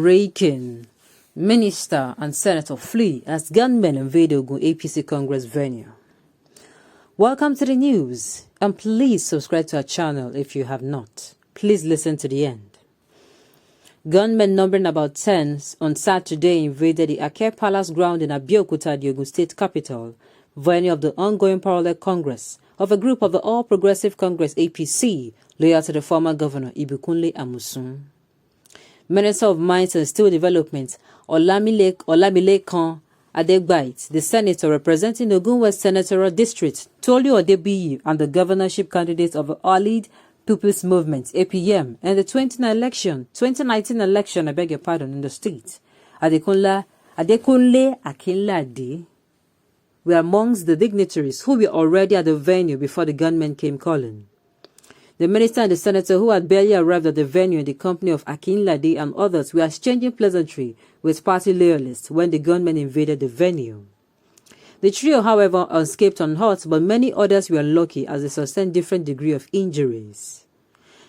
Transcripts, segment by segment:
Breaking. Minister and Senator flee as gunmen invade Ogun APC Congress venue. Welcome to the news, and please subscribe to our channel if you have not. Please listen to the end. Gunmen numbering about 10 on Saturday invaded the Ake Palace ground in Abeokuta, the Ogun State capital, venue of the ongoing parallel Congress of a group of the All Progressive Congress APC, loyal to the former governor Ibikunle Amusun. Minister of Mines and Steel Development Olamilekan Adegbite, the senator representing the Ģūnmëñ senatorial district, Tolu Odebiyi, and the governorship candidate of the Allied People's Movement (APM) in the 2019 election, in the state, Adekunle Akinlade, were amongst the dignitaries who were already at the venue before the gunmen came calling. The minister and the senator, who had barely arrived at the venue in the company of Akinlade and others, were exchanging pleasantry with party loyalists when the gunmen invaded the venue. The trio, however, escaped unhurt, but many others were lucky as they sustained different degrees of injuries.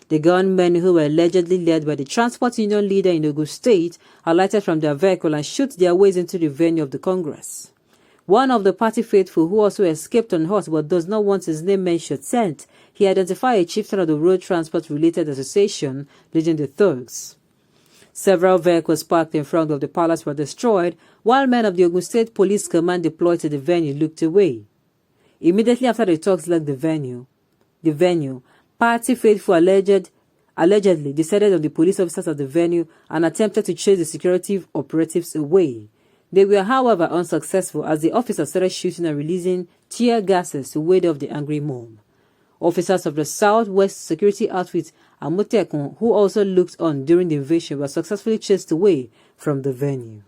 The gunmen, who were allegedly led by the transport union leader in Ogun State, alighted from their vehicle and shot their ways into the venue of the Congress. One of the party faithful, who also escaped unhurt but does not want his name mentioned, said he identified a chieftain of the Road Transport-related association leading the thugs. Several vehicles parked in front of the palace were destroyed, while men of the Ogun State Police Command deployed to the venue looked away. Immediately after the thugs left the venue, party faithful allegedly descended on the police officers at the venue and attempted to chase the security operatives away. They were, however, unsuccessful as the officers started shooting and releasing tear gases to ward off the angry mob. Officers of the Southwest Security Outfit Amotekun, who also looked on during the invasion, were successfully chased away from the venue.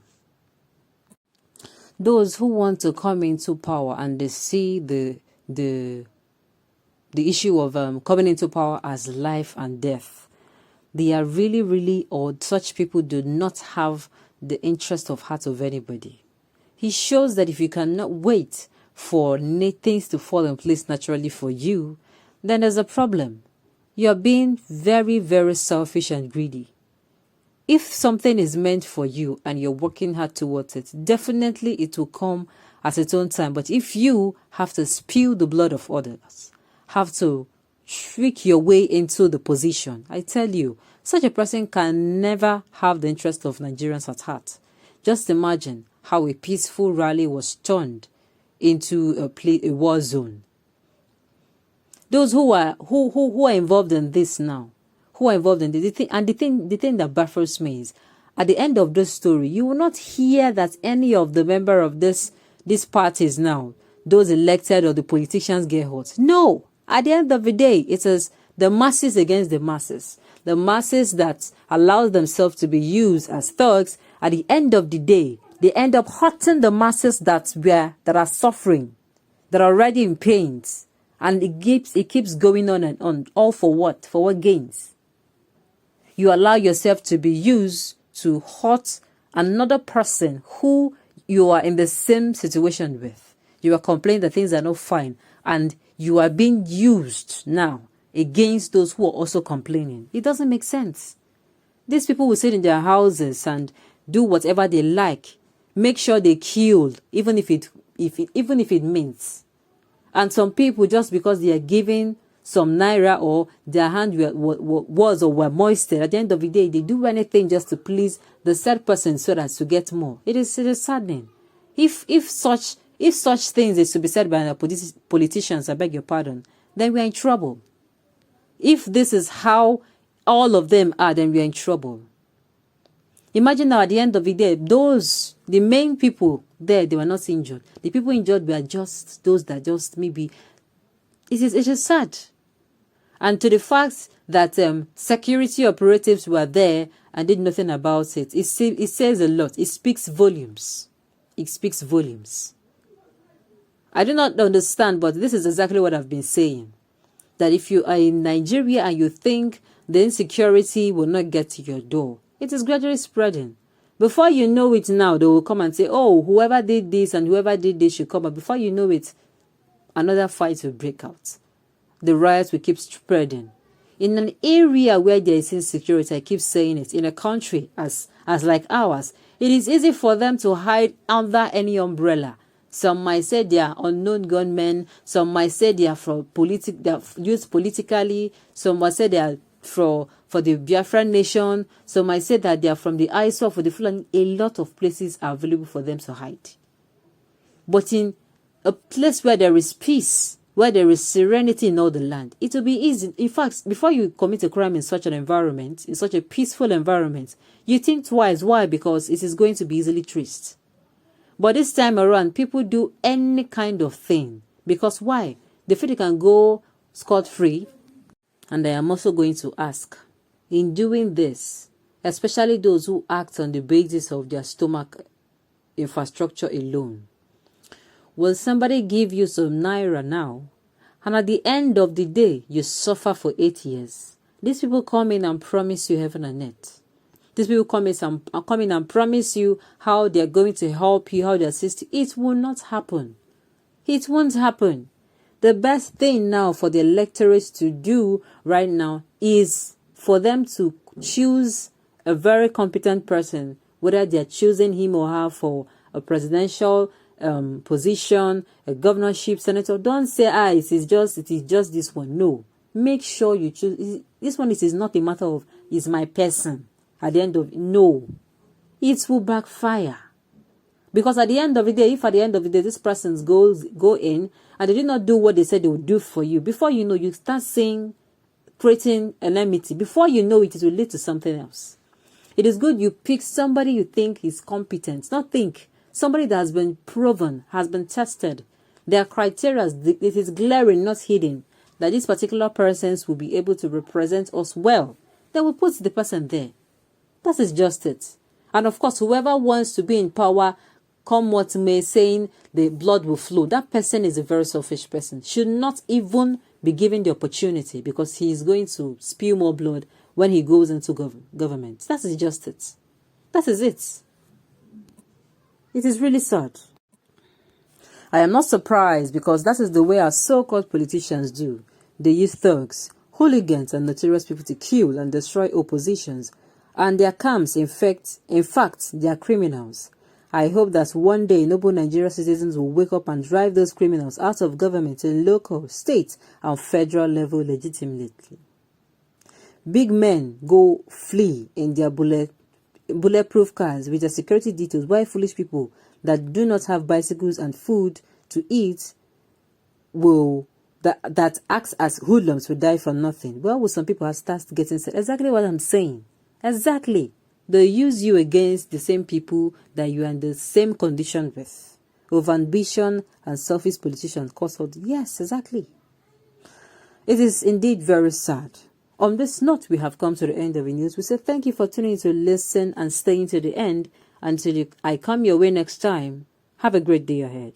Those who want to come into power and they see the issue of coming into power as life and death, they are really odd. Such people do not have the interest of heart of anybody. He shows that if you cannot wait for things to fall in place naturally for you, then there's a problem. You are being very selfish and greedy. If something is meant for you and you're working hard towards it, definitely it will come at its own time. But if you have to spill the blood of others, have to trick your way into the position, I tell you, such a person can never have the interest of Nigerians at heart. Just imagine how a peaceful rally was turned into a war zone. Those who are involved in this now, the thing that baffles me is, at the end of this story, you will not hear that any of the member of these parties now, those elected or the politicians, get hurt. No, at the end of the day, it is the masses against the masses. The masses that allow themselves to be used as thugs, at the end of the day, they end up hurting the masses that are suffering, that are already in pain. And it keeps going on and on. All for what? For what gains? You allow yourself to be used to hurt another person who you are in the same situation with. You are complaining that things are not fine, and you are being used now against those who are also complaining. It doesn't make sense. These people will sit in their houses and do whatever they like. Make sure they kill, even if it means. And some people, just because they are giving some naira or their hand were moisted, at the end of the day, they do anything just to please the said person so as to get more. It is saddening. If such things is to be said by politicians, I beg your pardon, then we are in trouble. If this is how all of them are, then we are in trouble. Imagine now at the end of the day, the main people there, they were not injured. The people injured were just those that just maybe, it is sad. And to the fact that security operatives were there and did nothing about it, it says a lot. It speaks volumes. It speaks volumes. I do not understand, but this is exactly what I've been saying. That if you are in Nigeria and you think the insecurity will not get to your door, it is gradually spreading. Before you know it now, they will come and say, oh, whoever did this and whoever did this should come. But before you know it, another fight will break out. The riots will keep spreading. In an area where there is insecurity, I keep saying it, in a country as as like ours, it is easy for them to hide under any umbrella. Some might say they are unknown gunmen. Some might say they are they are used politically. Some might say they are for the Biafran nation. Some might say that they are from the ISWAP, for the Fulani. A lot of places are available for them to hide. But in a place where there is peace, where there is serenity in all the land, it will be easy. In fact, before you commit a crime in such an environment, in such a peaceful environment, you think twice. Why? Because it is going to be easily traced. But this time around, people do any kind of thing. Because why? They feel they can go scot-free. And I am also going to ask, in doing this, especially those who act on the basis of their stomach infrastructure alone, will somebody give you some naira now, and at the end of the day, you suffer for 8 years? These people come in and promise you heaven and earth. These people come in and promise you how they are going to help you, how they assist you. It will not happen. It won't happen. The best thing now for the electorate to do right now is for them to choose a very competent person, whether they are choosing him or her for a presidential position, a governorship, senator. Don't say, it is just this one. No. Make sure you choose. This one, it is not a matter of, is my person. At the end of it, no. It will backfire. Because at the end of the day, if at the end of the day, this person go in and they did not do what they said they would do for you, before you know, you start creating an enmity. Before you know it, it will lead to something else. It is good you pick somebody you think is competent. Not think. Somebody that has been proven, has been tested. Their criteria, it is glaring, not hidden, that these particular persons will be able to represent us well. Then we put the person there. That is just it. And of course, whoever wants to be in power, come what may, saying the blood will flow, that person is a very selfish person. Should not even be given the opportunity, because he is going to spew more blood when he goes into government. That is just it. That is it. It is really sad. I am not surprised, because that is the way our so-called politicians do. They use thugs, hooligans, and notorious people to kill and destroy oppositions. And their camps, in fact, they are criminals. I hope that one day noble Nigerian citizens will wake up and drive those criminals out of government in local, state, and federal level legitimately. Big men go flee in their bulletproof cars with their security details, while foolish people that do not have bicycles and food to eat that acts as hoodlums will die for nothing. Well, will some people start getting said? Exactly what I'm saying. Exactly. They use you against the same people that you are in the same condition with. Over ambition and selfish politicians cause all. Yes, exactly. It is indeed very sad. On this note, we have come to the end of the news. We say thank you for tuning in to listen and staying to the end. Until I come your way next time, have a great day ahead.